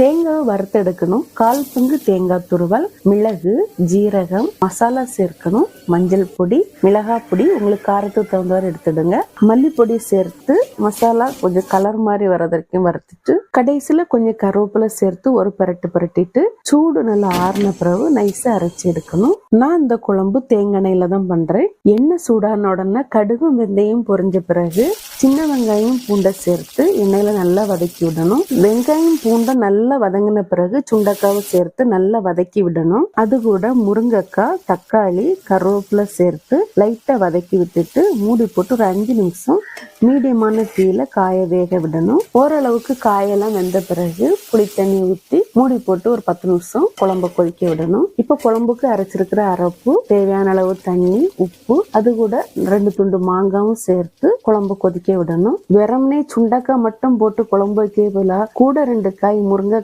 தேங்காய் வறுத்தெடுக்கணும். 1/4 பங்கு தேங்காய் துருவல், மிளகு, ஜீரகம், மசாலா சேர்க்கணும். மஞ்சள் பொடி, மிளகாய் பொடி உங்களுக்கு காரத்துக்கு தகுந்தவாறு எடுத்துடுங்க. மல்லிப்பொடி சேர்த்து மசாலா கொஞ்சம் கலர் மாதிரி வர வரைக்கும் வறுத்துட்டு கடைசியில கொஞ்சம் கருவேப்பிலை சேர்த்து ஒரு புரட்டிட்டு சூடு நல்லா ஆறின பிறகு நைஸா அரைச்சி எடுக்கணும். நான் இந்த குழம்பு தேங்காய் எண்ணெயில தான் பண்றேன். எண்ணெய் சூடான உடனே கடுகும் வெந்தயம் பொரிஞ்ச பிறகு சின்ன வெங்காயம் பூண்டை சேர்த்து எண்ணெயில நல்லா வதக்கி விடணும். வெங்காயம் பூண்டை நல்லா வதங்கின பிறகு சுண்டைக்காவை சேர்த்து நல்லா வதக்கி விடணும். அது கூட முருங்கைக்காய், தக்காளி, கருவேப்பிலை சேர்த்து லைட்டா வதக்கி விட்டுட்டு மூடி போட்டு ஒரு 5 நிமிஷம் மீடியமான தீயில காய வேக விடணும். ஓரளவுக்கு காயெல்லாம் வெந்த பிறகு புளி தண்ணி ஊற்றி மூடி போட்டு ஒரு 10 நிமிஷம் குழம்பு கொதிக்க விடணும். இப்ப குழம்புக்கு அரைச்சிருக்கிற அரைப்பு, தேவையான அளவு தண்ணி, உப்பு, அது கூட 2 துண்டு மாங்காவும் சேர்த்து குழம்பு கொதிக்க விடணும். வெறுமனே சுண்டைக்காய் மட்டும் போட்டு குழம்பு வைக்க கூட 2 காய் முருங்கை